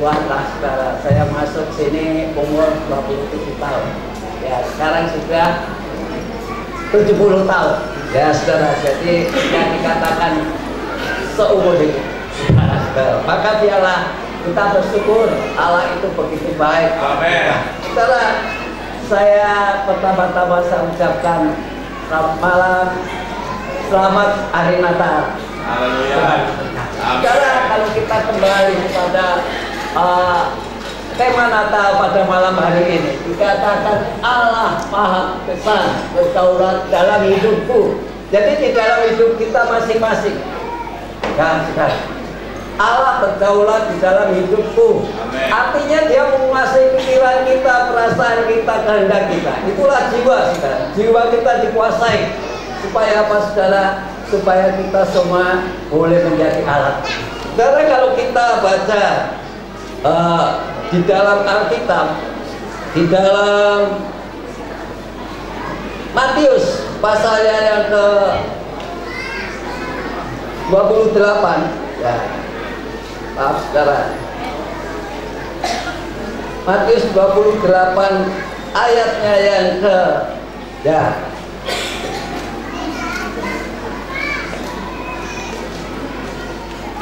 Tuhanlah saudara, saya masuk sini umur 27 tahun. Ya, sekarang sudah 70 tahun. Ya saudara, jadi yang dikatakan seumur hidup. Maka biarlah kita bersyukur, Allah itu begitu baik. Amin. Saudara, saya pertama-tama saya ucapkan selamat malam, selamat hari Natal. Haleluya. Saudara, kalau kita kembali kepada tema Natal pada malam hari ini, dikatakan Allah maha besar berdaulat dalam hidupku. Jadi di dalam hidup kita masing-masing. Nah, saudara, Allah berdaulat di dalam hidupku. Amen. Artinya dia menguasai pikiran kita, perasaan kita, kehendak kita. Itulah jiwa, saudara. Jiwa kita dikuasai. Supaya apa, saudara? Supaya kita semua boleh menjadi alat. Saudara, kalau kita baca di dalam Alkitab, di dalam Matius pasalnya yang ke 28, ya, maaf saudara, Matius 28 ayatnya yang ke, ya,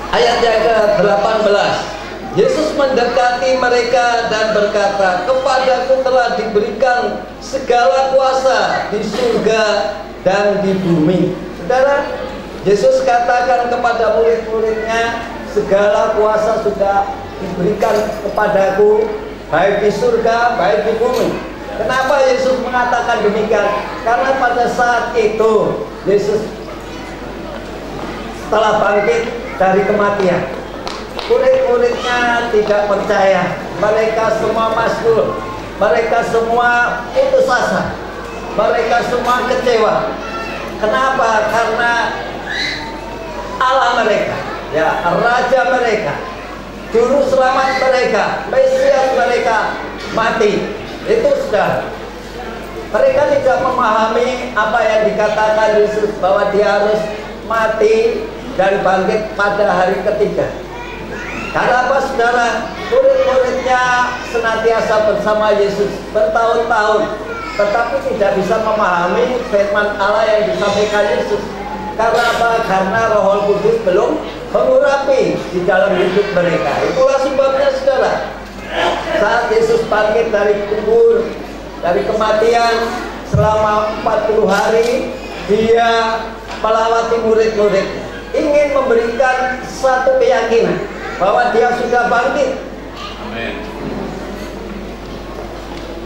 ayat yang ke-18. Yesus mendekati mereka dan berkata, kepadaku telah diberikan segala kuasa di surga dan di bumi. Saudara, Yesus katakan kepada murid-muridnya, segala kuasa sudah diberikan kepadaku, baik di surga, baik di bumi. Kenapa Yesus mengatakan demikian? Karena pada saat itu Yesus setelah bangkit dari kematian, murid-muridnya tidak percaya. Mereka semua masuk, mereka semua putus asa, mereka semua kecewa. Kenapa? Karena Allah mereka, ya, Raja mereka, Juru Selamat mereka, Mesias mereka mati. Itu sudah. Mereka tidak memahami apa yang dikatakan Yesus bahwa dia harus mati dan bangkit pada hari ketiga. Karena apa, saudara? Murid-muridnya senantiasa bersama Yesus bertahun-tahun, tetapi tidak bisa memahami firman Allah yang disampaikan Yesus. Karena apa? Karena Roh Kudus belum mengurapi di dalam hidup mereka. Itulah sebabnya, saudara, saat Yesus bangkit dari kubur, dari kematian, selama 40 hari dia melawati murid-murid, ingin memberikan satu keyakinan bahwa dia sudah bangkit. Amin.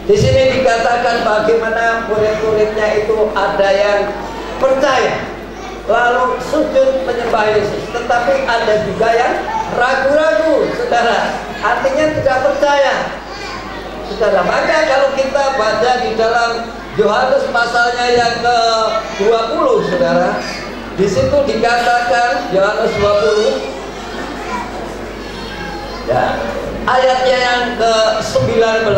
Di sini dikatakan bagaimana murid-muridnya itu ada yang percaya, lalu sujud menyembah Yesus, tetapi ada juga yang ragu-ragu, saudara. Artinya tidak percaya, saudara. Maka kalau kita baca di dalam Yohanes pasalnya yang ke-20, saudara, di situ dikatakan Yohanes 20, ya, ayatnya yang ke-19.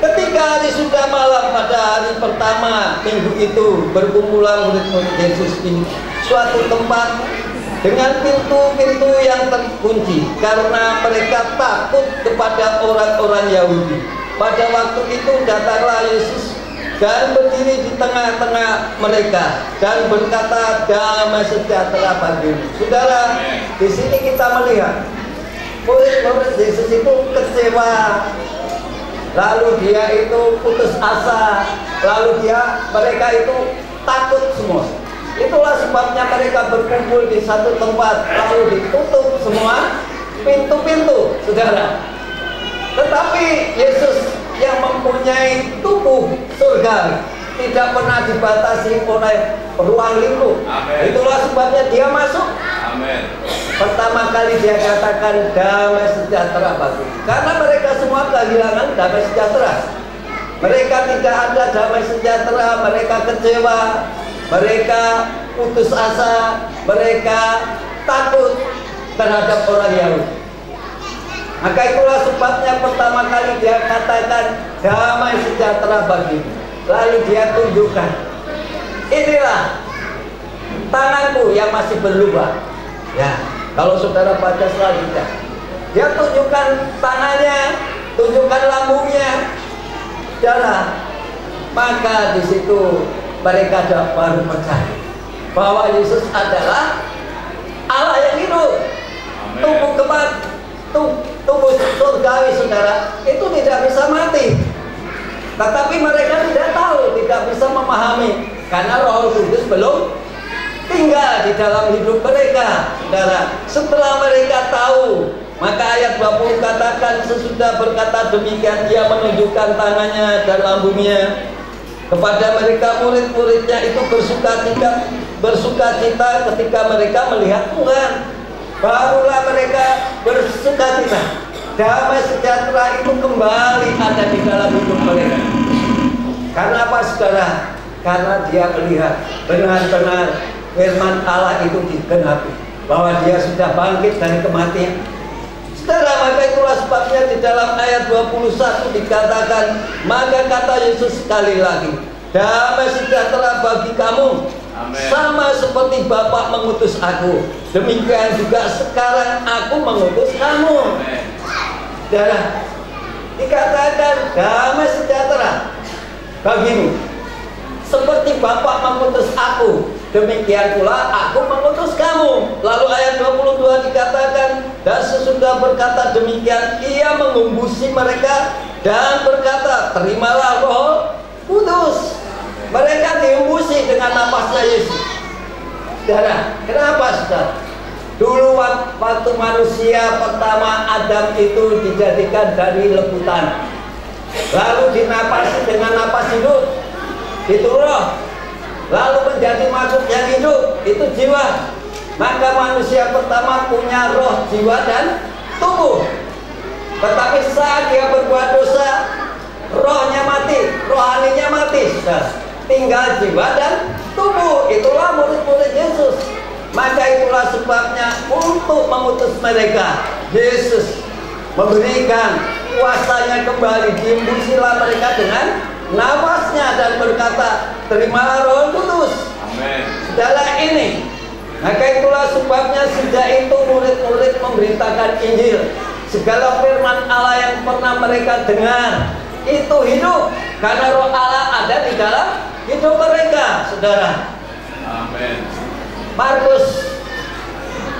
Ketika hari sudah malam pada hari pertama minggu itu, berkumpulan murid-murid Yesus di suatu tempat dengan pintu-pintu yang terkunci karena mereka takut kepada orang-orang Yahudi. Pada waktu itu datanglah Yesus dan berdiri di tengah-tengah mereka dan berkata, damai sejahtera bagimu. Saudara, di sini kita melihat murid-murid Yesus itu kecewa, lalu dia itu putus asa, lalu mereka itu takut semua. Itulah sebabnya mereka berkumpul di satu tempat, lalu ditutup semua pintu-pintu, saudara. Tetapi Yesus yang mempunyai tubuh surgawi tidak pernah dibatasi oleh ruang lingkup. Amen. Itulah sebabnya dia masuk. Amin. Pertama kali dia katakan damai sejahtera bagi, karena mereka semua kehilangan damai sejahtera. Mereka tidak ada damai sejahtera, mereka kecewa, mereka putus asa, mereka takut terhadap orang Yahudi. Maka itulah sebabnya pertama kali dia katakan damai sejahtera bagimu. Lalu dia tunjukkan, inilah tanganku yang masih berlubang. Ya, kalau saudara baca selanjutnya, dia tunjukkan tunjukkan tangannya, tunjukkan lambungnya, saudara. Maka di situ mereka baru percaya bahwa Yesus adalah Allah yang hidup. Tubuh surgawi, saudara, itu tidak bisa mati. Tetapi mereka tidak tahu, tidak bisa memahami, karena Roh Kudus belum tinggal di dalam hidup mereka, saudara. Setelah mereka tahu, maka ayat 20 katakan, sesudah berkata demikian, Ia menunjukkan tangannya dan lambungnya kepada mereka. Murid-muridnya itu bersukacita ketika mereka melihat Tuhan. Barulah mereka bersukacita. Damai sejahtera itu kembali ada di dalam hidup mereka. Karena apa, saudara? Karena dia melihat benar-benar firman Allah itu digenapi, bahwa dia sudah bangkit dari kematian. Saudara, maka itulah sebabnya di dalam ayat 21 dikatakan, maka kata Yesus sekali lagi, damai sejahtera bagi kamu. Amen. Sama seperti Bapa mengutus aku, demikian juga sekarang aku mengutus kamu. Saudara, dikatakan damai sejahtera bagimu. Seperti Bapa mengutus aku, demikian pula aku mengutus kamu. Lalu ayat 22 dikatakan, dan sesudah berkata demikian, Ia mengumbusi mereka dan berkata, terimalah Roh Kudus. Mereka diumbusi dengan napasnya Yesus. Saudara, kenapa, saudara? Dulu waktu manusia pertama Adam itu dijadikan dari lebutan, lalu dinapasi dengan napas hidup, itu roh, lalu menjadi makhluk yang hidup, itu jiwa. Maka manusia pertama punya roh, jiwa, dan tubuh. Tetapi saat dia berbuat dosa, rohnya mati, rohaninya mati, saudara. Tinggal jiwa dan tubuh. Itulah murid-murid Yesus. Maka itulah sebabnya untuk mengutus mereka, Yesus memberikan kuasanya kembali. Diimbusilah mereka dengan nafasnya dan berkata, terimalah Roh Kudus. Amen. Saudara, ini, maka itulah sebabnya sejak itu murid-murid memberitakan Injil. Segala firman Allah yang pernah mereka dengar itu hidup, karena Roh Allah ada di dalam hidup mereka, saudara. Amin. Markus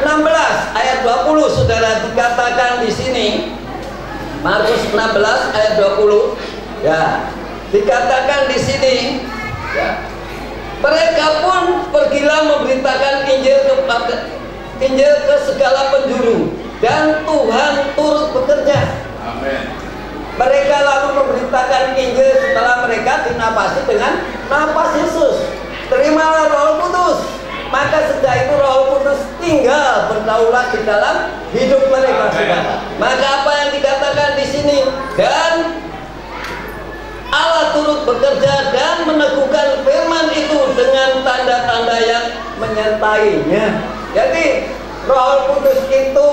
16 ayat 20, saudara, dikatakan di sini. Markus 16 ayat 20, ya, dikatakan di sini, ya, mereka pun pergilah memberitakan Injil ke segala penjuru, dan Tuhan turut bekerja. Amin. Mereka lalu memberitakan Injil setelah mereka dinapasi dengan napas Yesus. Terimalah Roh Kudus. Maka sejak itu Roh Kudus tinggal berdaulat di dalam hidup mereka, saudara. Maka apa yang dikatakan di sini, dan Allah turut bekerja dan meneguhkan firman itu dengan tanda-tanda yang menyertainya. Jadi Roh Kudus itu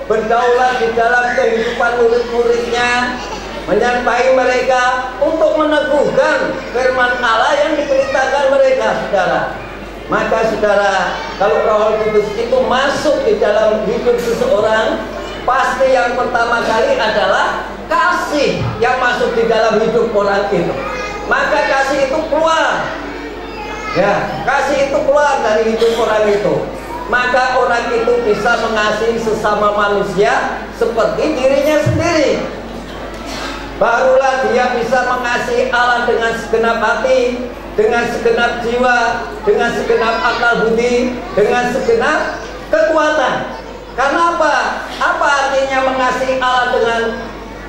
berdaulat di dalam kehidupan murid-muridnya, menyertai mereka untuk meneguhkan firman Allah yang diberitakan mereka, saudara. Maka saudara, kalau Roh Kudus itu masuk di dalam hidup seseorang, pasti yang pertama kali adalah kasih yang masuk di dalam hidup orang itu. Maka kasih itu keluar, ya, kasih itu keluar dari hidup orang itu. Maka orang itu bisa mengasihi sesama manusia seperti dirinya sendiri. Barulah dia bisa mengasihi Allah dengan segenap hati, dengan segenap jiwa, dengan segenap akal budi, dengan segenap kekuatan. Karena apa? Apa artinya mengasihi Allah dengan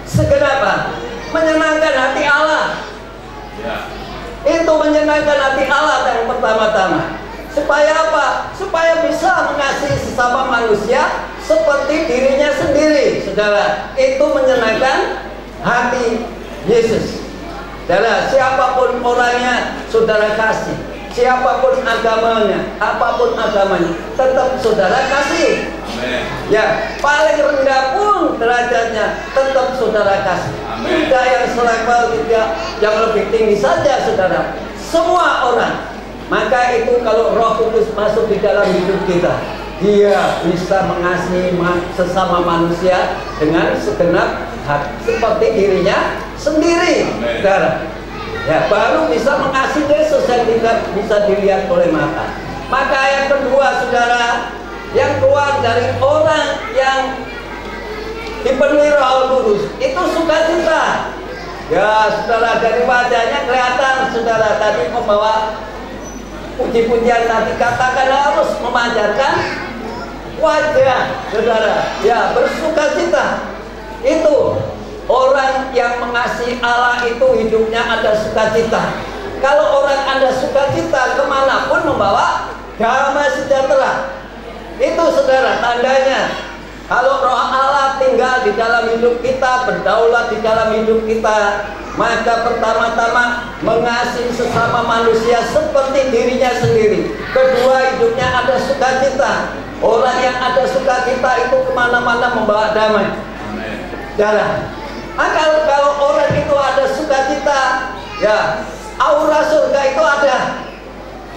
segenap? Menyenangkan hati Allah. Ya. Itu menyenangkan hati Allah yang pertama-tama. Supaya apa? Supaya bisa mengasihi sesama manusia seperti dirinya sendiri, saudara. Itu menyenangkan hati Yesus. Saudara, siapapun orangnya, saudara kasih. Siapapun agamanya, apapun agamanya, tetap saudara kasih. Amin. Ya, paling rendah pun derajatnya, tetap saudara kasih. Amin. Tidak yang selevel, tidak yang lebih tinggi saja, saudara. Semua orang. Maka itu kalau Roh Kudus masuk di dalam hidup kita, dia bisa mengasihi sesama manusia dengan segenap hati seperti dirinya sendiri. Saudara, ya, baru bisa mengasihi Yesus yang tidak bisa dilihat oleh mata. Maka yang kedua, saudara, yang keluar dari orang yang dipenuhi Roh Kudus itu sukacita. Ya, saudara, dari wajahnya kelihatan, saudara, tadi membawa puji-pujian tadi katakan harus memancarkan wajah, saudara. Ya, bersukacita. Itu orang yang mengasihi Allah itu hidupnya ada sukacita. Kalau orang ada sukacita, kemanapun membawa damai sejahtera. Itu, saudara, tandanya kalau Roh Allah tinggal di dalam hidup kita, berdaulat di dalam hidup kita, maka pertama-tama mengasihi sesama manusia seperti dirinya sendiri. Kedua, hidupnya ada sukacita. Orang yang ada sukacita itu kemana-mana membawa damai. Saudara, maka kalau orang itu ada sukacita, ya, aura surga itu ada,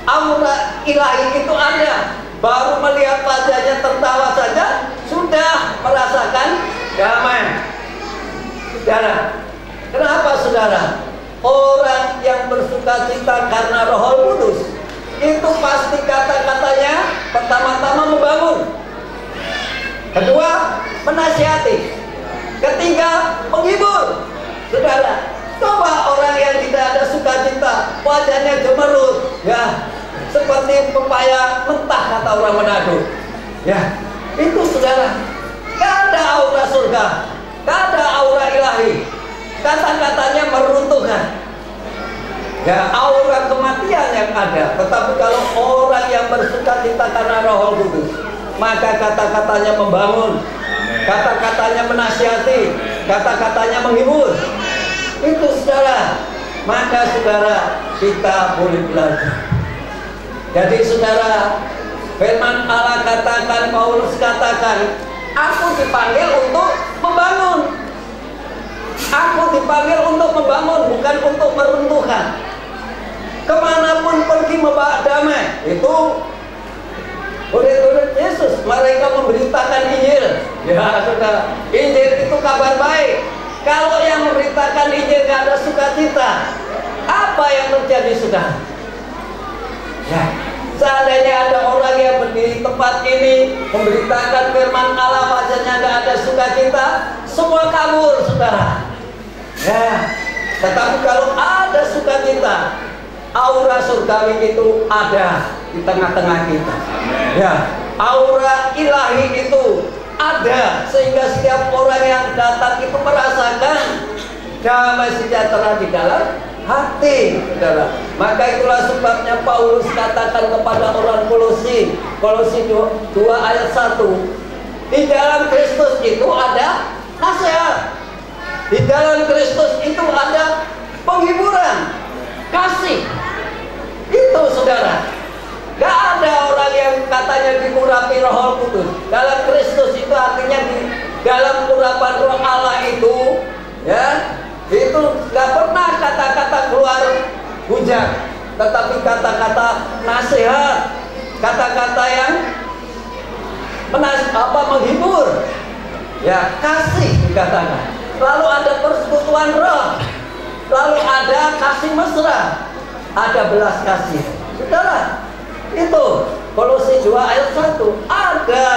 aura ilahi itu ada. Baru melihat wajahnya tertawa saja sudah merasakan damai. Saudara, kenapa, saudara? Orang yang bersukacita karena Roh Kudus itu pasti kata-katanya pertama-tama membangun, kedua menasihati, ketiga menghibur. Saudara, coba orang yang tidak ada sukacita, wajahnya gemerut, ya, seperti pepaya mentah kata orang Manado. Ya, itu, saudara, gak ada aura surga, gak ada aura ilahi. Kata-katanya meruntuhkan. Ya, aura kematian yang ada. Tetapi kalau orang yang bersukacita karena Roh Kudus, maka kata-katanya membangun, kata-katanya menasihati, kata-katanya menghibur. Itu, saudara. Maka, saudara, kita boleh belajar. Jadi, saudara, firman Allah katakan, Paulus katakan, aku dipanggil untuk membangun. Aku dipanggil untuk membangun, bukan untuk meruntuhkan. Kemanapun pergi membawa damai. Itu murid-murid Yesus, mereka memberitakan Injil. Ya, saudara, Injil itu kabar baik. Kalau yang memberitakan Injil gak ada sukacita, apa yang terjadi, saudara? Ya, seandainya ada orang yang berdiri tempat ini memberitakan firman Allah, wajahnya nggak ada sukacita, semua kabur, saudara. Ya, tetapi kalau ada sukacita, aura surgawi itu ada di tengah-tengah kita. Ya, aura ilahi itu ada sehingga setiap orang yang datang itu merasakan damai sejahtera di dalam hati, saudara. Maka itulah sebabnya Paulus katakan kepada orang Kolose, Kolose 2 ayat 1, di dalam Kristus itu ada nasihat, di dalam Kristus itu ada penghiburan, kasih. Itu, saudara. Gak ada orang yang katanya diurapi Roh Kudus. Dalam Kristus itu artinya di dalam urapan Roh Allah itu, ya, itu gak pernah kata-kata keluar hujat, tetapi kata-kata nasihat, kata-kata yang menghibur, ya, kasih dikatakan. Lalu ada persekutuan roh, lalu ada kasih mesra, ada belas kasih. Saudara, itu Kolose 2 ayat 1, ada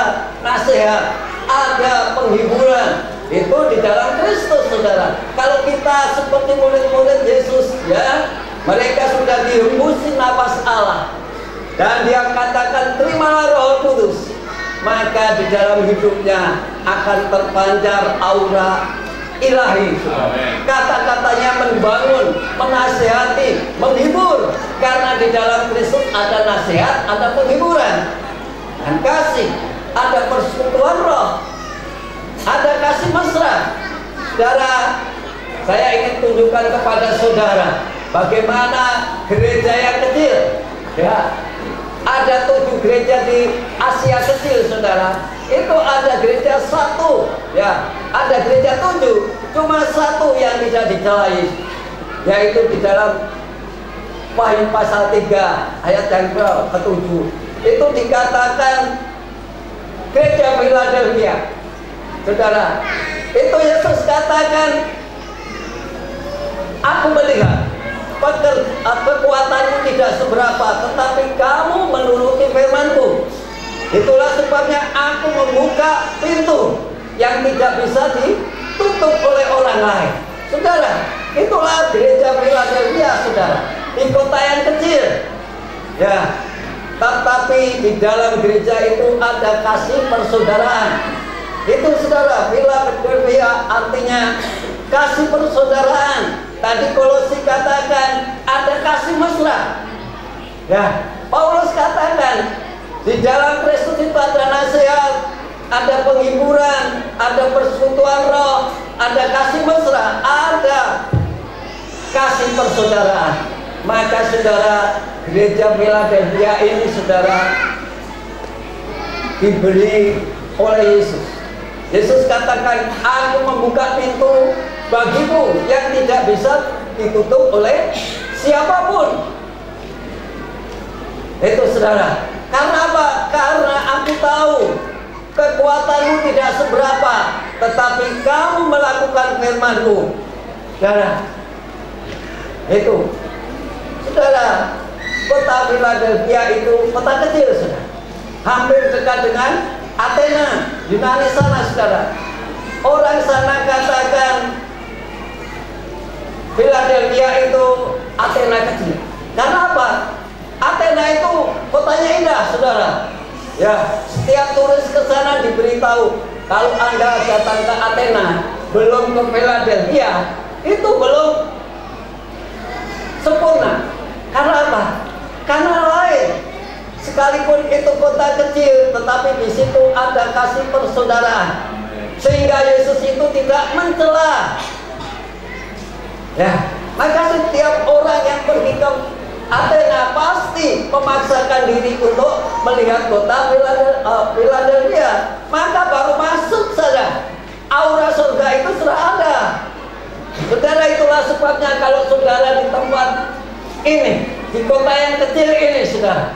nasihat, ada penghiburan. Itu di dalam Kristus, saudara. Kalau kita seperti murid-murid Yesus, ya, mereka sudah dihembusi nafas Allah, dan dia katakan terimalah Roh Kudus, maka di dalam hidupnya akan terpancar aura ilahi. Kata-katanya membangun, menasihati, menghibur, karena di dalam Kristus ada nasihat, ada penghiburan, dan kasih, ada persekutuan roh, ada kasih mesra. Saudara, saya ingin tunjukkan kepada saudara bagaimana gereja yang kecil, ya, ada 7 gereja di Asia kecil, saudara. Itu ada gereja 1, ya, ada gereja 7, cuma 1 yang tidak dicelai, yaitu di dalam Wahyu pasal 3 ayat yang ke-7. Itu dikatakan gereja Philadelphia. Saudara, itu Yesus katakan, aku melihat kekuatanmu tidak seberapa, tetapi kamu menuruti firmanku. Itulah sebabnya aku membuka pintu yang tidak bisa ditutup oleh orang lain. Saudara, itulah gereja Philadelphia, saudara, di kota yang kecil. Ya, tetapi di dalam gereja itu ada kasih persaudaraan. Itu saudara, Philadelphia artinya kasih persaudaraan. Tadi Kolose katakan ada kasih mesra. Ya, Paulus katakan di dalam Kristus itu ada nasihat, ada penghiburan, ada persekutuan roh, ada kasih mesra, ada kasih persaudaraan. Maka saudara, gereja Philadelphia ini saudara diberi oleh Yesus. Yesus katakan, aku membuka pintu bagimu yang tidak bisa ditutup oleh siapapun. Itu saudara. Karena apa? Karena aku tahu kekuatanmu tidak seberapa, tetapi kamu melakukan firman-Ku. Saudara, itu saudara, kota Philadelphia itu kota kecil, saudara, hampir dekat dengan Athena, Yunani sana, saudara. Orang sana katakan Philadelphia itu Athena kecil. Karena apa? Athena itu kotanya indah, saudara. Ya, setiap turis ke sana diberitahu, kalau Anda datang ke Athena, belum ke Philadelphia, itu belum sempurna. Karena apa? Karena lain. Sekalipun itu kota kecil, tetapi di situ ada kasih persaudaraan. Sehingga Yesus itu tidak mencela. Ya, maka setiap orang yang pergi ke Athena pasti memaksakan diri untuk melihat kota Philadelphia. Maka baru masuk saja, aura surga itu sudah ada. Saudara, itulah sebabnya kalau saudara di tempat ini, di kota yang kecil ini, saudara,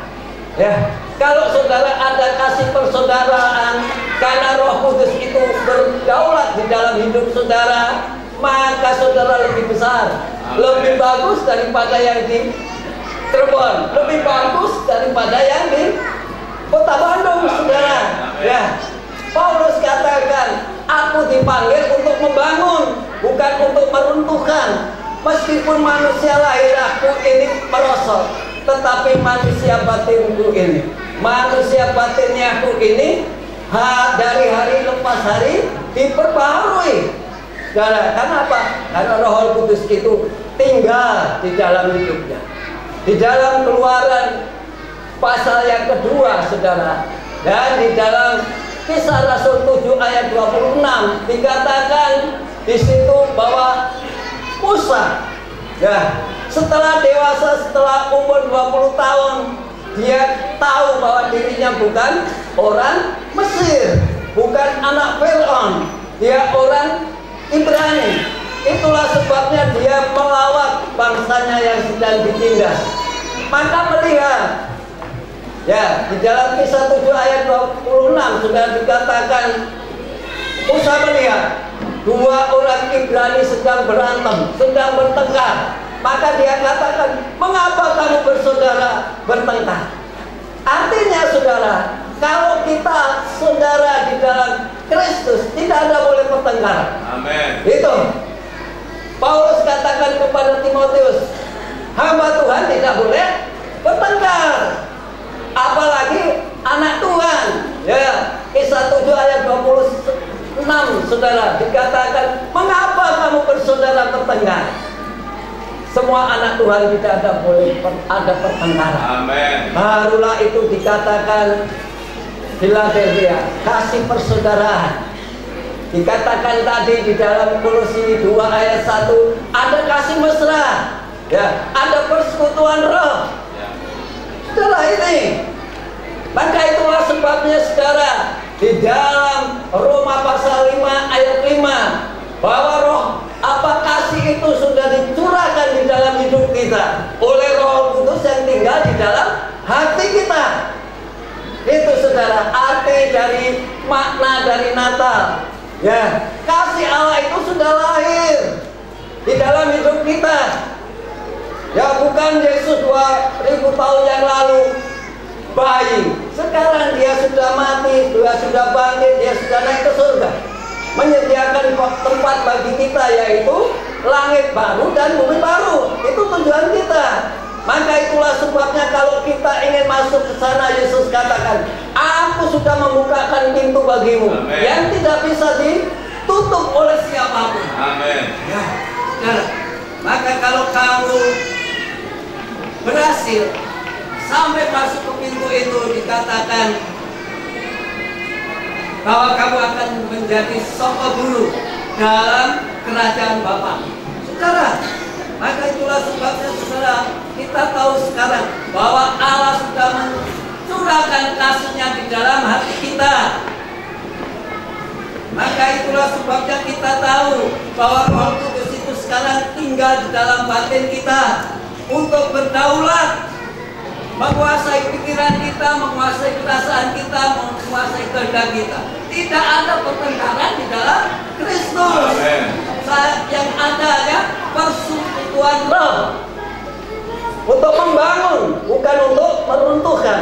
ya, kalau saudara ada kasih persaudaraan, karena Roh Kudus itu berdaulat di dalam hidup saudara, maka saudara lebih besar, lebih bagus daripada yang di Cirebon, lebih bagus daripada yang di kota Bandung, saudara. Ya, Paulus katakan, aku dipanggil untuk membangun, bukan untuk meruntuhkan. Meskipun manusia lahir aku ini merosot, tetapi manusia batinku ini, manusia batinnya aku ini, dari hari lepas hari diperbaharui. Saudara, karena apa? Karena Roh Kudus itu tinggal di dalam hidupnya. Di dalam Keluaran pasal yang kedua, saudara, dan di dalam Kisah Rasul 7 ayat 26 dikatakan di situ bahwa Musa, ya, setelah dewasa, setelah umur 20 tahun, dia tahu bahwa dirinya bukan orang Mesir, bukan anak Fir'aun, dia orang Ibrani. Itulah sebabnya dia melawat bangsanya yang sedang ditindas. Maka melihat, ya, di dalam Kisah 7 ayat 26 sudah dikatakan, Musa melihat dua orang Ibrani sedang berantem, sedang bertengkar. Maka dia katakan, mengapa kamu bersaudara bertengkar? Artinya saudara, kalau kita saudara di dalam Kristus, tidak ada boleh pertengkaran. Amin. Itu Paulus katakan kepada Timotius, hamba Tuhan tidak boleh bertengkar, apalagi anak Tuhan. Ya, Kisah 7 ayat 26 saudara dikatakan, mengapa kamu bersaudara bertengkar? Semua anak Tuhan tidak ada boleh ada pertengkaran. Amin. Barulah itu dikatakan Philadelphia, kasih persaudaraan. Dikatakan tadi di dalam Kolose 2 ayat 1 ada kasih mesra, ya, ada persekutuan roh. Setelah ini, maka itulah sebabnya saudara, di dalam Roma pasal 5 ayat 5 bahwa roh kasih itu sudah dicurahkan di dalam hidup kita oleh Roh Kudus yang tinggal di dalam hati kita. Itu saudara, arti dari Ya, kasih Allah itu sudah lahir di dalam hidup kita. Ya, bukan Yesus 2000 tahun yang lalu bayi. Sekarang dia sudah mati, dia sudah bangkit, dia sudah naik ke surga, menyediakan tempat bagi kita, yaitu langit baru dan bumi baru. Itu tujuan kita. Maka itulah sebabnya kalau kita ingin masuk ke sana, Yesus katakan, aku sudah membukakan pintu bagimu. Amen. Yang tidak bisa ditutup oleh siapapun. Amin. Ya, saudara. Maka kalau kamu berhasil sampai masuk ke pintu itu, dikatakan bahwa kamu akan menjadi soko guru dalam kerajaan Bapa. Saudara, maka itulah sebabnya saudara, kita tahu sekarang bahwa Allah sudah mencurahkan kasih-Nya di dalam hati kita. Maka itulah sebabnya kita tahu bahwa Roh Kudus itu sekarang tinggal di dalam batin kita untuk berdaulat, menguasai pikiran kita, menguasai perasaan kita, menguasai kehendak kita. Tidak ada pertengkaran di dalam Kristus. Yang ada ya persekutuan roh untuk membangun, bukan untuk meruntuhkan.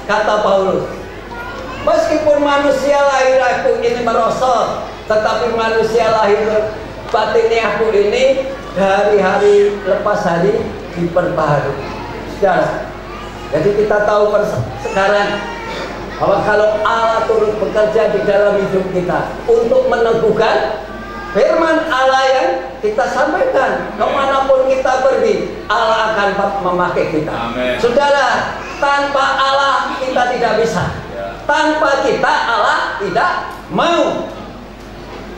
Kata Paulus, meskipun manusia lahir aku ini merosot, tetapi manusia lahir batinnya aku ini dari hari lepas hari diperbaharui. Saudara, jadi kita tahu sekarang bahwa kalau Allah turut bekerja di dalam hidup kita untuk meneguhkan firman Allah yang kita sampaikan, kemanapun kita pergi, Allah akan memakai kita. Amen. Saudara, tanpa Allah kita tidak bisa. Tanpa kita Allah tidak mau.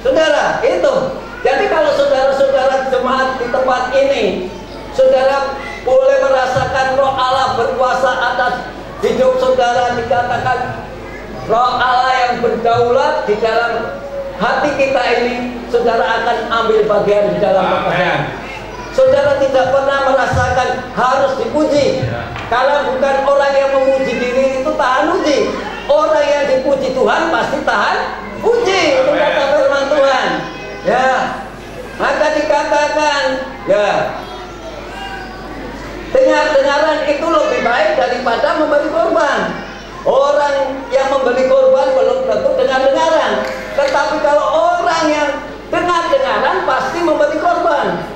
Saudara, itu. Jadi kalau saudara-saudara jemaat di tempat ini, saudara boleh merasakan Roh Allah berkuasa atas hidup saudara, dikatakan Roh Allah yang berdaulat di dalam hati kita ini, saudara akan ambil bagian di dalam pekerjaan. Saudara tidak pernah merasakan harus dipuji, karena bukan orang yang memuji diri itu tahan uji. Orang yang dipuji Tuhan pasti tahan uji. Itu kata firman Tuhan. Ya, maka dikatakan, ya, dengar-dengaran itu lebih baik daripada memberi korban. Orang yang memberi korban belum tentu dengar-dengaran, tetapi kalau orang yang dengar-dengaran pasti memberi korban.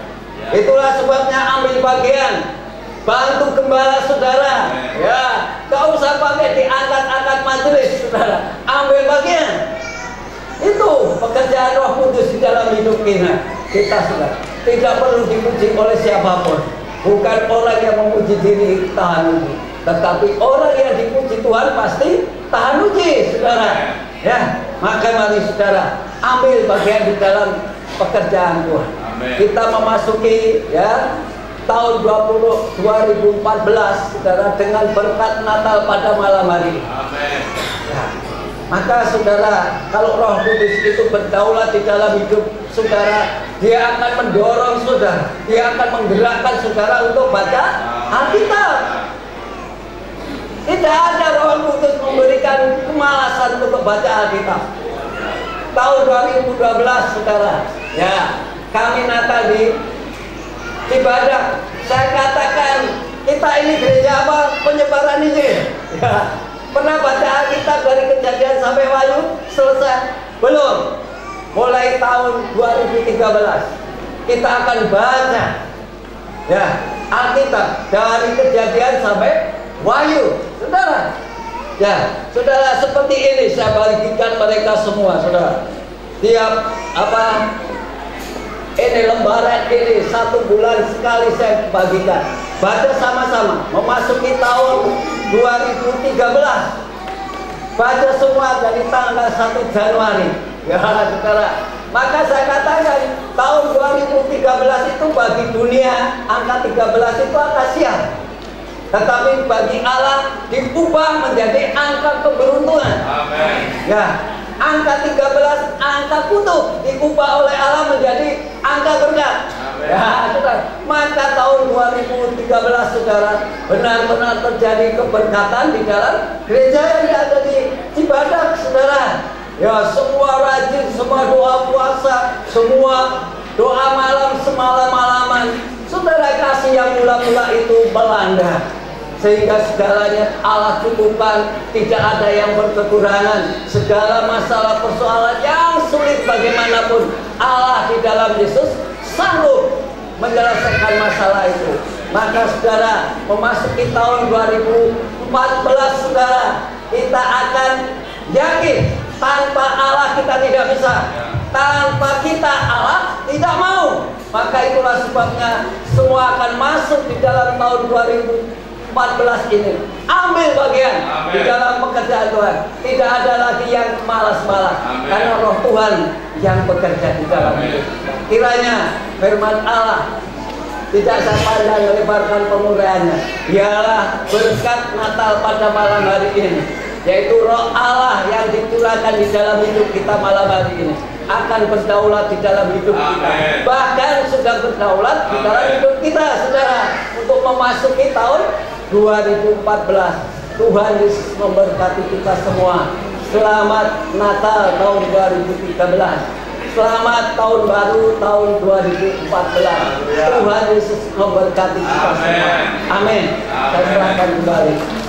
Itulah sebabnya ambil bagian, bantu gembala saudara. Ya, gak usah pakai diangkat-angkat majelis saudara, ambil bagian. Itu pekerjaan Roh Kudus di dalam hidup kita saudara. Tidak perlu dipuji oleh siapapun. Bukan orang yang memuji diri tahan uji, tetapi orang yang dipuji Tuhan pasti tahan uji, saudara. Ya, maka mari saudara ambil bagian di dalam pekerjaan Tuhan. Amen. Kita memasuki ya tahun 2014, saudara, dengan berkat Natal pada malam hari. Amen. Ya. Maka saudara, kalau Roh Kudus itu berdaulat di dalam hidup saudara, dia akan mendorong saudara, dia akan menggerakkan saudara untuk baca Alkitab. Tidak ada Roh Kudus memberikan kemalasan untuk baca Alkitab. Tahun 2012 saudara, ya, kami Natal di ibadah, saya katakan kita ini gereja apa? Penyebaran Injil. Ya. Pernah baca Alkitab dari Kejadian sampai Wahyu selesai? Belum. Mulai tahun 2013 kita akan baca ya Alkitab dari Kejadian sampai Wahyu, saudara. Ya, saudara, seperti ini saya bagikan mereka semua, saudara. Tiap ini lembaran ini 1 bulan sekali saya bagikan. Baca sama-sama. Memasuki tahun 2013. Baca semua dari tanggal 1 Januari. Ya, saudara. Maka saya katakan tahun 2013 itu bagi dunia angka 13 itu angka sial. Tetapi bagi Allah diubah menjadi angka keberuntungan. Amen. Ya, angka 13 angka kutub diubah oleh Allah menjadi angka berkat. Ya, saudara. Maka tahun 2013 saudara benar-benar terjadi keberkatan di dalam gereja yang ada di Cibadak, saudara. Ya, semua rajin, semua doa puasa, semua doa malam semalam-malaman. Saudara kasih yang mula-mula itu melanda, sehingga segalanya Allah cukupkan, tidak ada yang berkekurangan. Segala masalah persoalan yang sulit bagaimanapun, Allah di dalam Yesus sanggup menyelesaikan masalah itu. Maka saudara, memasuki tahun 2014, saudara, kita akan yakin tanpa Allah kita tidak bisa. Tanpa kita Allah tidak mau. Maka itulah sebabnya semua akan masuk di dalam tahun 2014 ini. Ambil bagian di dalam pekerjaan Tuhan. Tidak ada lagi yang malas-malas, karena Roh Tuhan yang bekerja di dalam hidup. Kiranya firman Allah tidak sepanjang melebarkan penguraiannya, ialah berkat Natal pada malam hari ini, yaitu Roh Allah yang dicurahkan di dalam hidup kita malam hari ini akan berdaulat di dalam hidup kita. Bahkan sudah berdaulat di dalam hidup kita, saudara, untuk memasuki tahun 2014. Tuhan Yesus memberkati kita semua. Selamat Natal tahun 2013. Selamat tahun baru tahun 2014. Tuhan Yesus memberkati kita semua. Amin. Saya serahkan kembali.